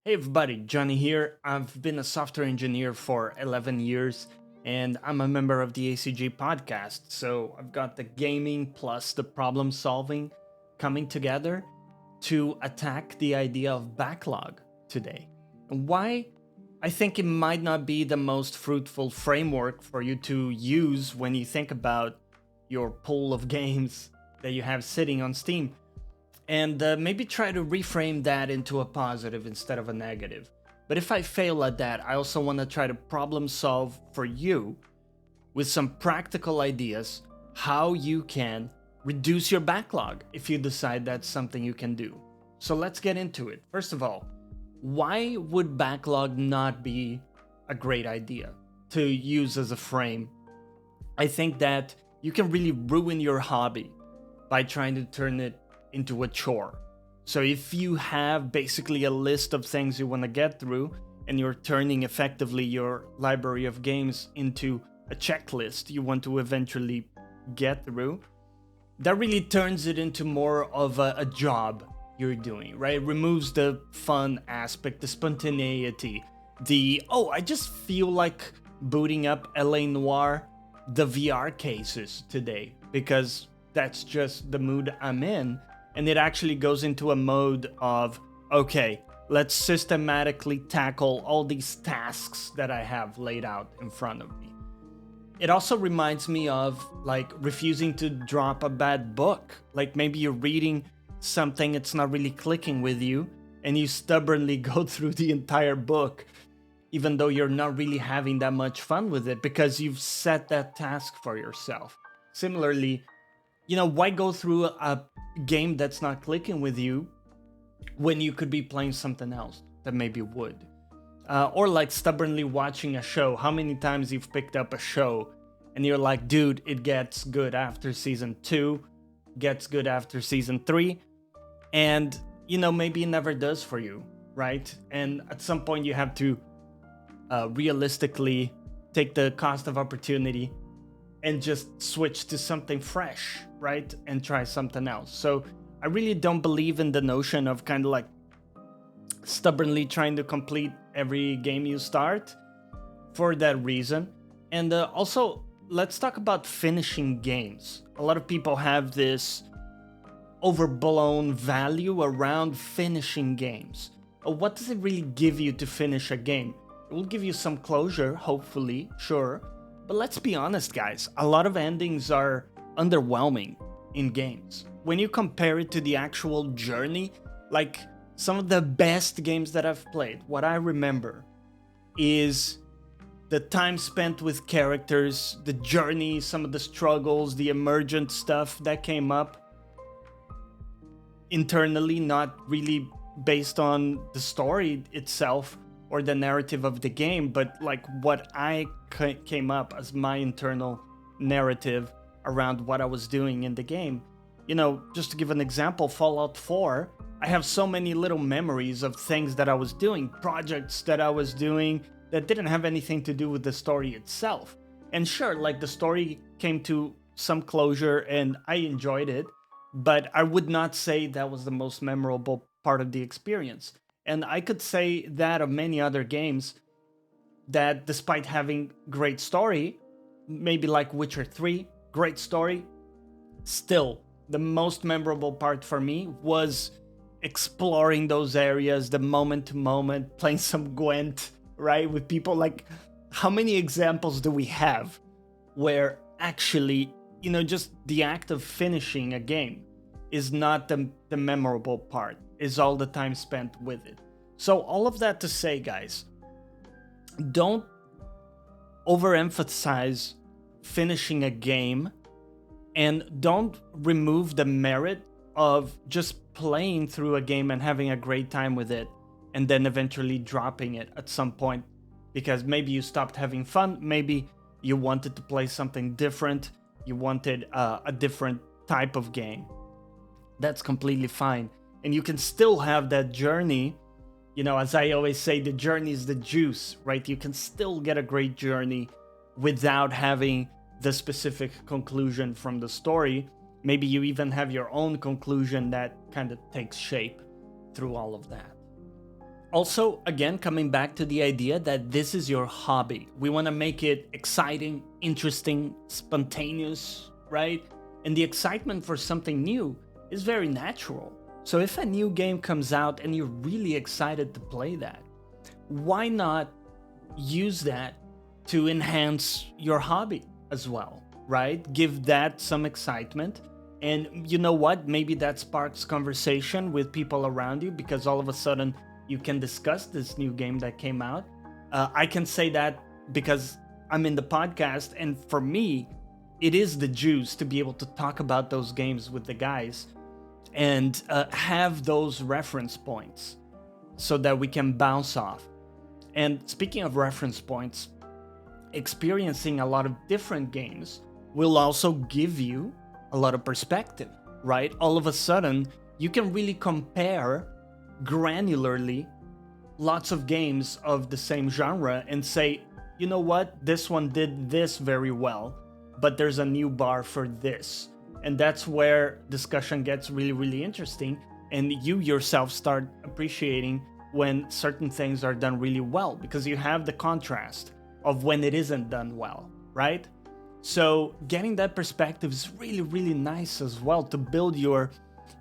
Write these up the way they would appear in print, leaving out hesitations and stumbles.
Hey everybody, Johnny here. I've been a software engineer for 11 years and I'm a member of the ACG podcast. So I've got the gaming plus the problem solving coming together to attack the idea of backlog today. And why? I think it might not be the most fruitful framework for you to use when you think about your pool of games that you have sitting on Steam and maybe try to reframe that into a positive instead of a negative. But if I fail at that, I also want to try to problem solve for you with some practical ideas how you can reduce your backlog if you decide that's something you can do. So let's get into it. First of all, why would backlog not be a great idea to use as a frame? I think that you can really ruin your hobby by trying to turn it into a chore. So if you have basically a list of things you want to get through and you're turning effectively your library of games into a checklist you want to eventually get through, that really turns it into more of a job you're doing, right? It removes the fun aspect, the spontaneity, I just feel like booting up LA Noire, the VR cases today, because that's just the mood I'm in. And it actually goes into a mode of, okay, let's systematically tackle all these tasks that I have laid out in front of me. It also reminds me of like refusing to drop a bad book. Like maybe you're reading something, it's not really clicking with you, and you stubbornly go through the entire book, even though you're not really having that much fun with it because you've set that task for yourself. Similarly, why go through a game that's not clicking with you when you could be playing something else that maybe would? Or like stubbornly watching a show. How many times you've picked up a show and you're like, dude, it gets good after season 2, gets good after season 3, and maybe it never does for you, right? And at some point you have to realistically take the cost of opportunity and just switch to something fresh, right? And try something else. So I really don't believe in the notion of kind of like stubbornly trying to complete every game you start for that reason. And also, let's talk about finishing games. A lot of people have this overblown value around finishing games. What does it really give you to finish a game? It will give you some closure, hopefully, sure. But let's be honest, guys, a lot of endings are underwhelming in games. When you compare it to the actual journey, like some of the best games that I've played, what I remember is the time spent with characters, the journey, some of the struggles, the emergent stuff that came up internally, not really based on the story itself or the narrative of the game, but like what I came up as my internal narrative around what I was doing in the game. Just to give an example, Fallout 4, I have so many little memories of things that I was doing, projects that I was doing that didn't have anything to do with the story itself. And sure, like the story came to some closure and I enjoyed it, but I would not say that was the most memorable part of the experience. And I could say that of many other games that despite having great story, maybe like Witcher 3, great story, still the most memorable part for me was exploring those areas, the moment to moment, playing some Gwent, right? With people. Like, how many examples do we have where actually, just the act of finishing a game is not the memorable part, is all the time spent with it. So all of that to say, guys, don't overemphasize finishing a game and don't remove the merit of just playing through a game and having a great time with it and then eventually dropping it at some point because maybe you stopped having fun, maybe you wanted to play something different, you wanted a different type of game. That's completely fine. And you can still have that journey. As I always say, the journey is the juice, right? You can still get a great journey without having the specific conclusion from the story. Maybe you even have your own conclusion that kind of takes shape through all of that. Also, again, coming back to the idea that this is your hobby. We want to make it exciting, interesting, spontaneous, right? And the excitement for something new is very natural. So if a new game comes out and you're really excited to play that, why not use that to enhance your hobby as well, right? Give that some excitement. And you know what? Maybe that sparks conversation with people around you because all of a sudden you can discuss this new game that came out. I can say that because I'm in the podcast, and for me, it is the juice to be able to talk about those games with the guys and have those reference points so that we can bounce off. And speaking of reference points, experiencing a lot of different games will also give you a lot of perspective, right? All of a sudden, you can really compare granularly lots of games of the same genre and say, you know what, this one did this very well, but there's a new bar for this. And that's where discussion gets really, really interesting. And you yourself start appreciating when certain things are done really well because you have the contrast of when it isn't done well, right? So getting that perspective is really, really nice as well to build your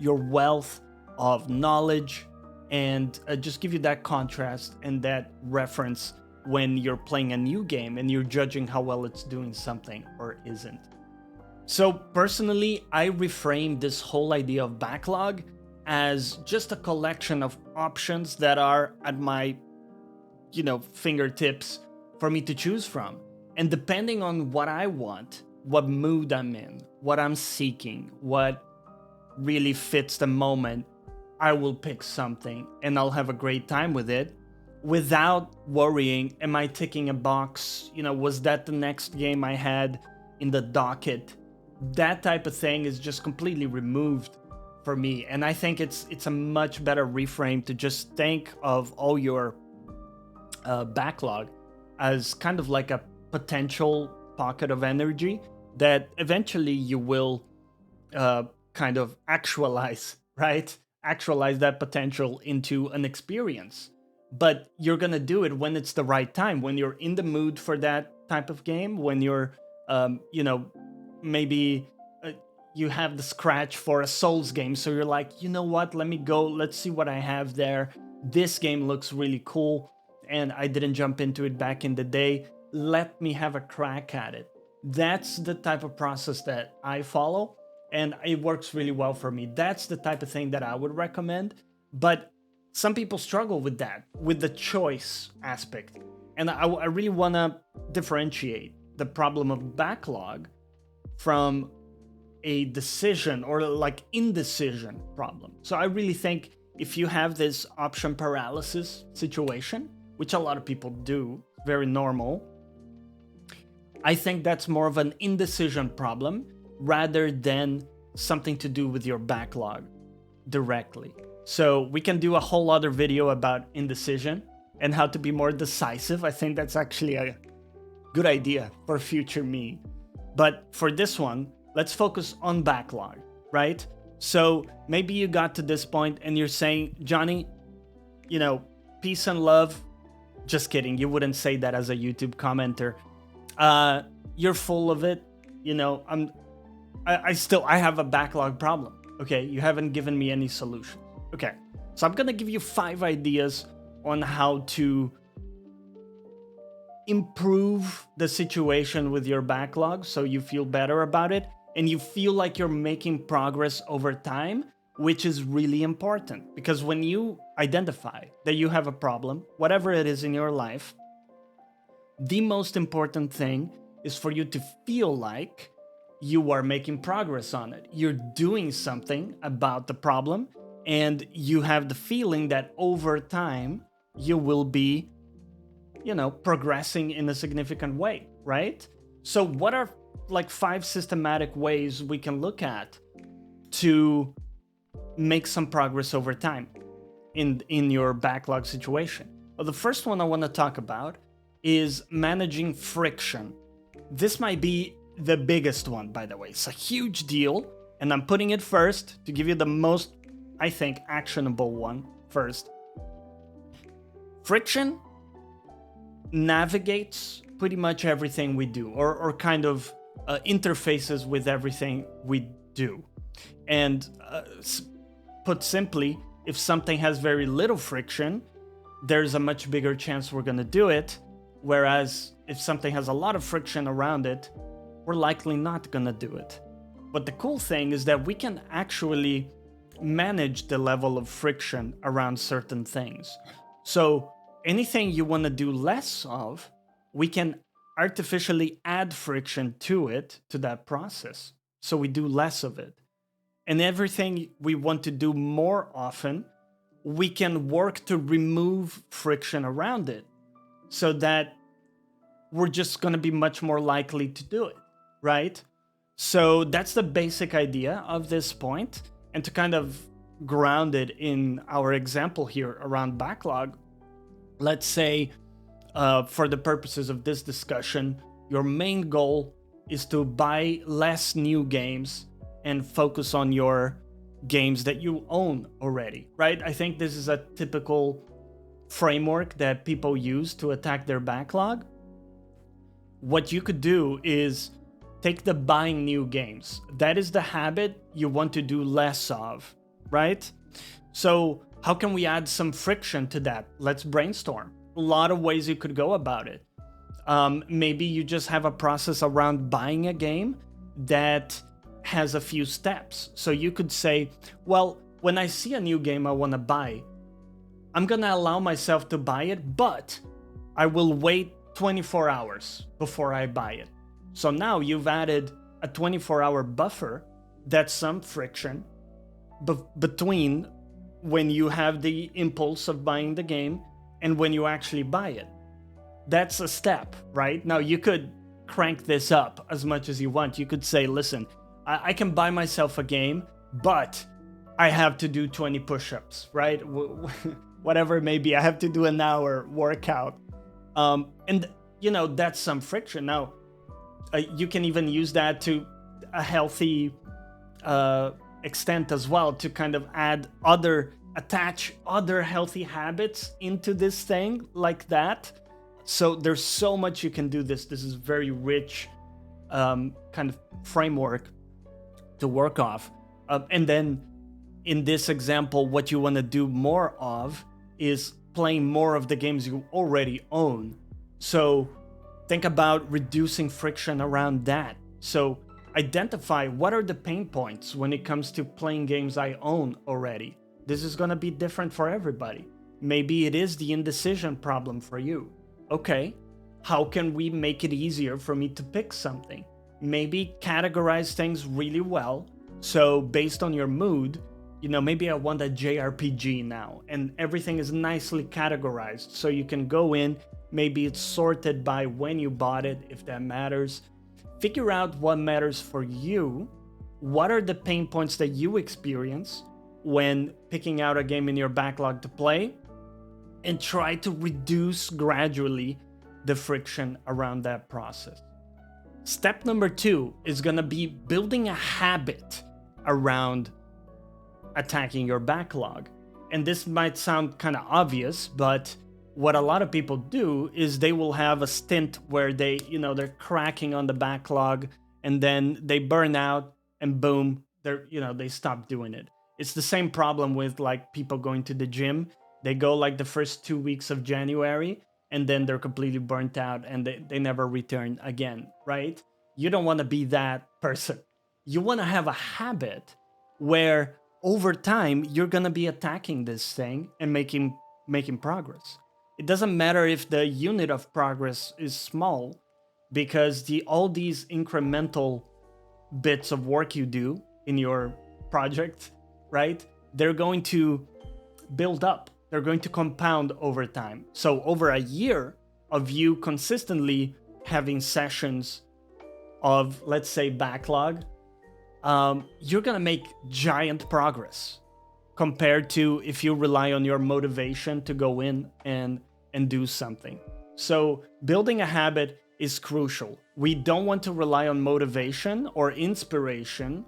wealth of knowledge and just give you that contrast and that reference when you're playing a new game and you're judging how well it's doing something or isn't. So personally, I reframe this whole idea of backlog as just a collection of options that are at my, fingertips for me to choose from. And depending on what I want, what mood I'm in, what I'm seeking, what really fits the moment, I will pick something and I'll have a great time with it without worrying, am I ticking a box? Was that the next game I had in the docket? That type of thing is just completely removed for me. And I think it's a much better reframe to just think of all your backlog as kind of like a potential pocket of energy that eventually you will kind of actualize, right? Actualize that potential into an experience. But you're gonna do it when it's the right time, when you're in the mood for that type of game, when you're, maybe you have the scratch for a Souls game. So you're like, you know what, let me go, let's see what I have there. This game looks really cool and I didn't jump into it back in the day. Let me have a crack at it. That's the type of process that I follow and it works really well for me. That's the type of thing that I would recommend. But some people struggle with that, with the choice aspect. And I really want to differentiate the problem of backlog from a decision or like indecision problem. So I really think if you have this option paralysis situation, which a lot of people do, very normal, I think that's more of an indecision problem rather than something to do with your backlog directly. So we can do a whole other video about indecision and how to be more decisive. I think that's actually a good idea for future me. But for this one, let's focus on backlog, right? So maybe you got to this point and you're saying, Johnny, peace and love. Just kidding. You wouldn't say that as a YouTube commenter. You're full of it. I have a backlog problem. Okay. You haven't given me any solution. Okay. So I'm going to give you 5 ideas on how to improve the situation with your backlog so you feel better about it and you feel like you're making progress over time, which is really important. Because when you identify that you have a problem, whatever it is in your life, the most important thing is for you to feel like you are making progress on it. You're doing something about the problem and you have the feeling that over time you will be progressing in a significant way, right? So what are like 5 systematic ways we can look at to make some progress over time in your backlog situation? Well, the first one I want to talk about is managing friction. This might be the biggest one, by the way. It's a huge deal, and I'm putting it first to give you the most, I think, actionable one first. Friction navigates pretty much everything we do, or kind of interfaces with everything we do. And put simply, if something has very little friction, there's a much bigger chance we're going to do it. Whereas if something has a lot of friction around it, we're likely not going to do it. But the cool thing is that we can actually manage the level of friction around certain things. So anything you want to do less of, we can artificially add friction to it, to that process. So we do less of it. And everything we want to do more often, we can work to remove friction around it so that we're just going to be much more likely to do it, right? So that's the basic idea of this point. And to kind of ground it in our example here around backlog, let's say for the purposes of this discussion, your main goal is to buy less new games and focus on your games that you own already, right? I think this is a typical framework that people use to attack their backlog. What you could do is take the buying new games. That is the habit you want to do less of, right? So how can we add some friction to that? Let's brainstorm. A lot of ways you could go about it. Maybe you just have a process around buying a game that has a few steps. So you could say, well, when I see a new game I want to buy, I'm going to allow myself to buy it, but I will wait 24 hours before I buy it. So now you've added a 24-hour buffer. That's some friction between when you have the impulse of buying the game and when you actually buy it. That's a step, right? Now you could crank this up as much as you want. You could say, listen, I can buy myself a game, but I have to do 20 push-ups, right? Whatever it may be, I have to do an hour workout. And, that's some friction. Now, you can even use that to a healthy extent as well, to kind of attach other healthy habits into this thing like that. So there's so much you can do this. This is very rich kind of framework to work off. And then in this example, what you want to do more of is playing more of the games you already own. So think about reducing friction around that. So identify what are the pain points when it comes to playing games I own already. This is going to be different for everybody. Maybe it is the indecision problem for you. Okay, how can we make it easier for me to pick something? Maybe categorize things really well. So based on your mood, maybe I want a JRPG now, and everything is nicely categorized. So you can go in, maybe it's sorted by when you bought it, if that matters. Figure out what matters for you. What are the pain points that you experience when picking out a game in your backlog to play? And try to reduce gradually the friction around that process. Step number 2 is going to be building a habit around attacking your backlog. And this might sound kind of obvious, but what a lot of people do is they will have a stint where they're cracking on the backlog, and then they burn out and boom, they stop doing it. It's the same problem with like people going to the gym. They go like the first 2 weeks of January and then they're completely burnt out and they never return again, right? You don't want to be that person. You want to have a habit where over time you're going to be attacking this thing and making progress. It doesn't matter if the unit of progress is small, because all these incremental bits of work you do in your project, right? They're going to build up. They're going to compound over time. So over a year of you consistently having sessions of, let's say, backlog, you're going to make giant progress compared to if you rely on your motivation to go in and do something. So building a habit is crucial. We don't want to rely on motivation or inspiration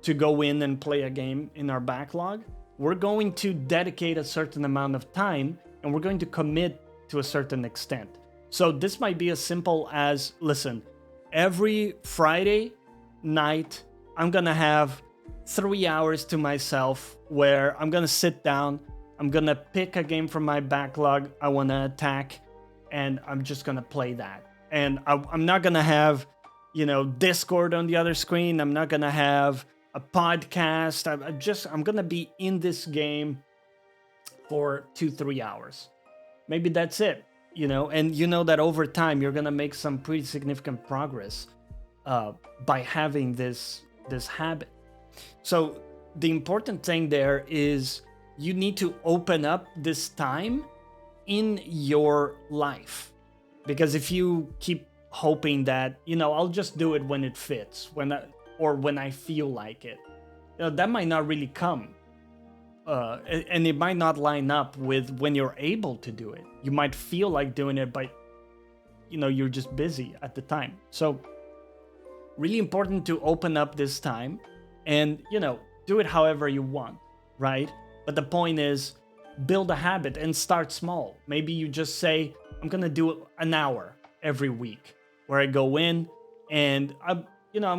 to go in and play a game in our backlog. We're going to dedicate a certain amount of time and we're going to commit to a certain extent. So this might be as simple as, listen, every Friday night, I'm gonna have 3 hours to myself where I'm gonna sit down, I'm gonna pick a game from my backlog I wanna attack, and I'm just gonna play that. And I'm not gonna have, Discord on the other screen. I'm not gonna have a podcast. I'm gonna be in this game for 2-3 hours. Maybe that's it, and you know that over time you're gonna make some pretty significant progress by having this habit. So the important thing there is you need to open up this time in your life, because if you keep hoping that I'll just do it when it fits, or when I feel like it, that might not really come, and it might not line up with when you're able to do it. You might feel like doing it, but you're just busy at the time. So really important to open up this time and do it however you want, right? But the point is, build a habit and start small. Maybe you just say, I'm gonna do an hour every week where I go in and I'm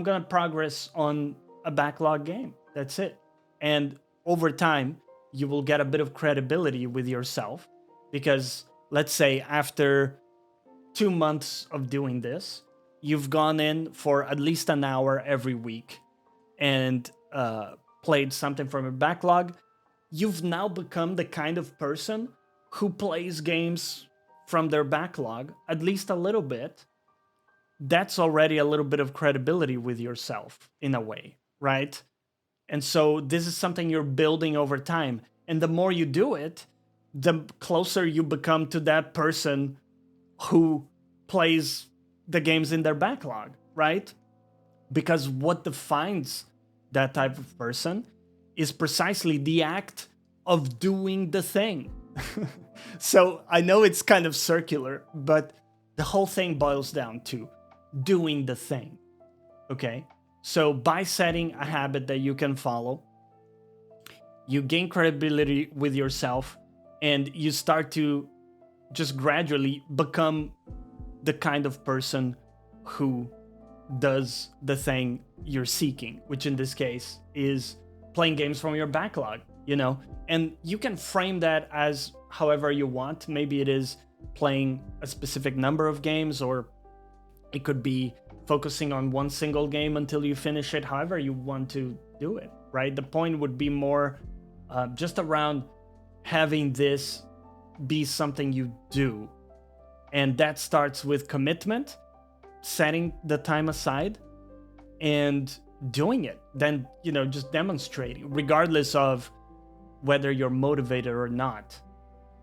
gonna progress on a backlog game. That's it. And over time, you will get a bit of credibility with yourself, because let's say after 2 months of doing this, you've gone in for at least an hour every week and played something from your backlog. You've now become the kind of person who plays games from their backlog at least a little bit. That's already a little bit of credibility with yourself in a way, right? And so this is something you're building over time. And the more you do it, the closer you become to that person who plays the games in their backlog, right? Because what defines that type of person is precisely the act of doing the thing. So I know it's kind of circular, but the whole thing boils down to doing the thing. Okay? So by setting a habit that you can follow, you gain credibility with yourself, and you start to just gradually become the kind of person who does the thing you're seeking, which in this case is playing games from your backlog, And you can frame that as however you want. Maybe it is playing a specific number of games, or it could be focusing on one single game until you finish it, however you want to do it, right? The point would be more just around having this be something you do. And that starts with commitment, setting the time aside, and doing it. Then, just demonstrating, regardless of whether you're motivated or not.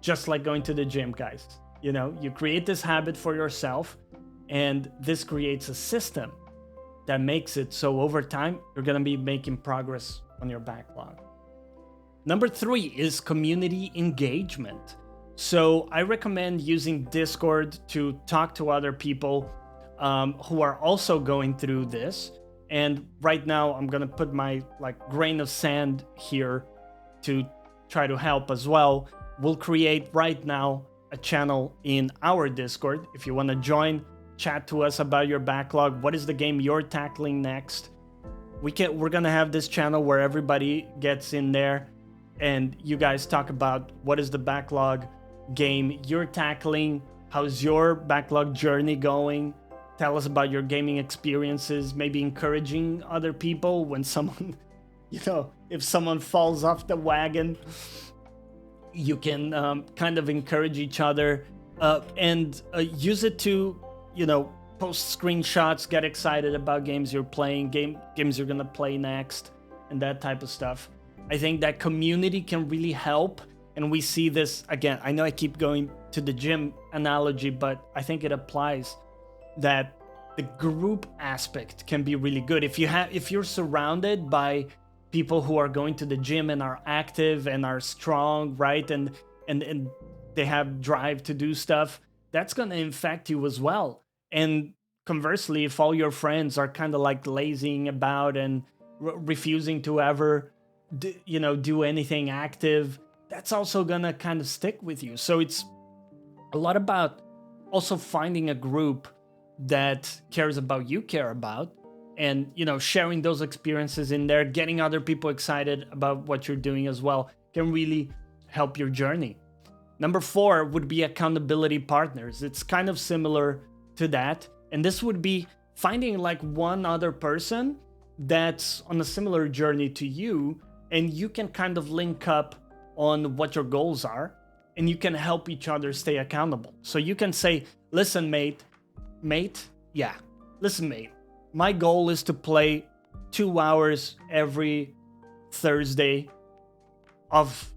Just like going to the gym, guys. You create this habit for yourself, and this creates a system that makes it so over time, you're going to be making progress on your backlog. Number 3 is community engagement. So I recommend using Discord to talk to other people who are also going through this. And right now, I'm going to put my grain of sand here to try to help as well. We'll create right now a channel in our Discord. If you want to join, chat to us about your backlog. What is the game you're tackling next? We're gonna have this channel where everybody gets in there, and you guys talk about what is the backlog game you're tackling. How's your backlog journey going? Tell us about your gaming experiences. Maybe encouraging other people when someone, if someone falls off the wagon, you can kind of encourage each other and use it to post screenshots, get excited about games you're playing, games you're gonna play next, and that type of stuff. I think that community can really help, and we see this again. I know I keep going to the gym analogy, but I think it applies that the group aspect can be really good. If you're surrounded by people who are going to the gym and are active and are strong, right, and they have drive to do stuff, that's gonna infect you as well. And conversely, if all your friends are kind of lazying about and refusing to ever do anything active, that's also gonna kind of stick with you. So it's a lot about also finding a group that cares about you care about, and sharing those experiences in there, getting other people excited about what you're doing as well, can really help your journey. Number 4 would be accountability partners. It's kind of similar to that, and this would be finding like one other person that's on a similar journey to you, and you can kind of link up on what your goals are, and you can help each other stay accountable. So you can say, listen, mate, listen, mate, my goal is to play 2 hours every Thursday of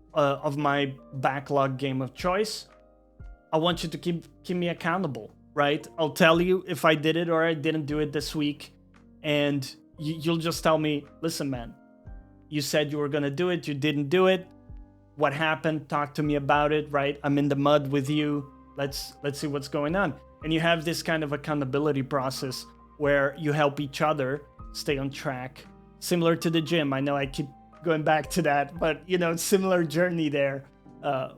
my backlog game of choice. I want you to keep me accountable, right? I'll tell you if I did it or I didn't do it this week, and you'll just tell me, listen, man, you said you were gonna do it, you didn't do it. What happened? Talk to me about it, right? I'm in the mud with you. Let's see what's going on. And you have this kind of accountability process where you help each other stay on track, similar to the gym. I know I keep going back to that, but similar journey there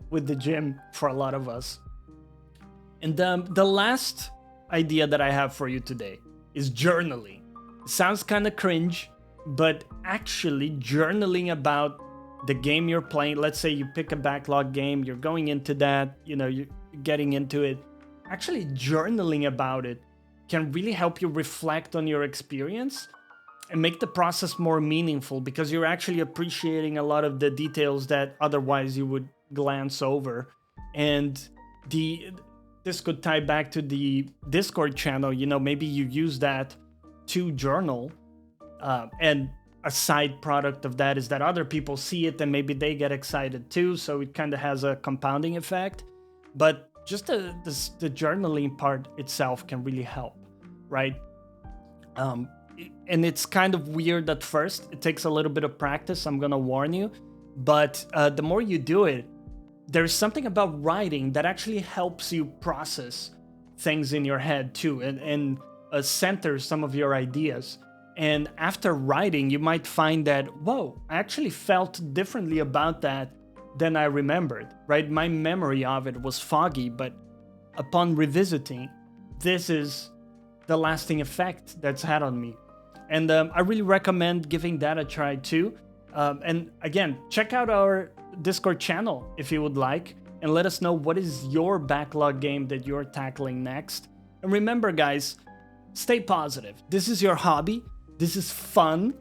with the gym for a lot of us. And the last idea that I have for you today is journaling. It sounds kind of cringe, but actually journaling about the game you're playing. Let's say you pick a backlog game, you're going into that, you're getting into it. Actually journaling about it can really help you reflect on your experience and make the process more meaningful, because you're actually appreciating a lot of the details that otherwise you would glance over. And this could tie back to the Discord channel. Maybe you use that to journal, and a side product of that is that other people see it and maybe they get excited too. So it kind of has a compounding effect. But just the journaling part itself can really help, right? And it's kind of weird at first. It takes a little bit of practice, I'm gonna warn you. But the more you do it, there's something about writing that actually helps you process things in your head too, and center some of your ideas. And after writing, you might find that, whoa, I actually felt differently about that than I remembered, right? My memory of it was foggy, but upon revisiting, this is the lasting effect that's had on me. And I really recommend giving that a try too. And again, check out our Discord channel if you would like, and let us know what is your backlog game that you're tackling next. And remember, guys, stay positive. This is your hobby. This is fun.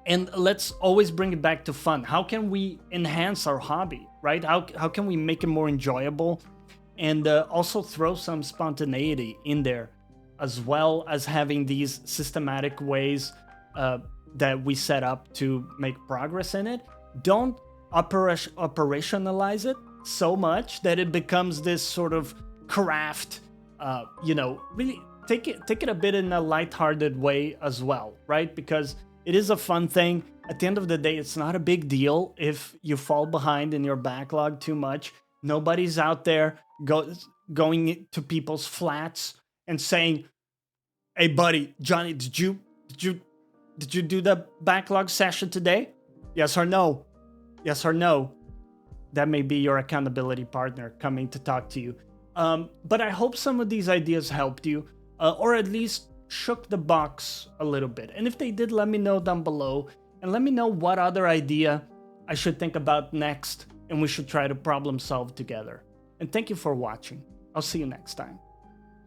And let's always bring it back to fun. How can we enhance our hobby, right? How can we make it more enjoyable? And also throw some spontaneity in there, as well as having these systematic ways that we set up to make progress in it. Don't operationalize it so much that it becomes this sort of craft. Really take it a bit in a lighthearted way as well, right? Because it is a fun thing. At the end of the day, it's not a big deal if you fall behind in your backlog too much. Nobody's out there going to people's flats and saying, "Hey, buddy, Johnny, did you do the backlog session today? Yes or no? Yes or no?" That may be your accountability partner coming to talk to you. But I hope some of these ideas helped you, or at least shook the box a little bit. And if they did, let me know down below, and let me know what other idea I should think about next, and we should try to problem solve together. And thank you for watching. I'll see you next time.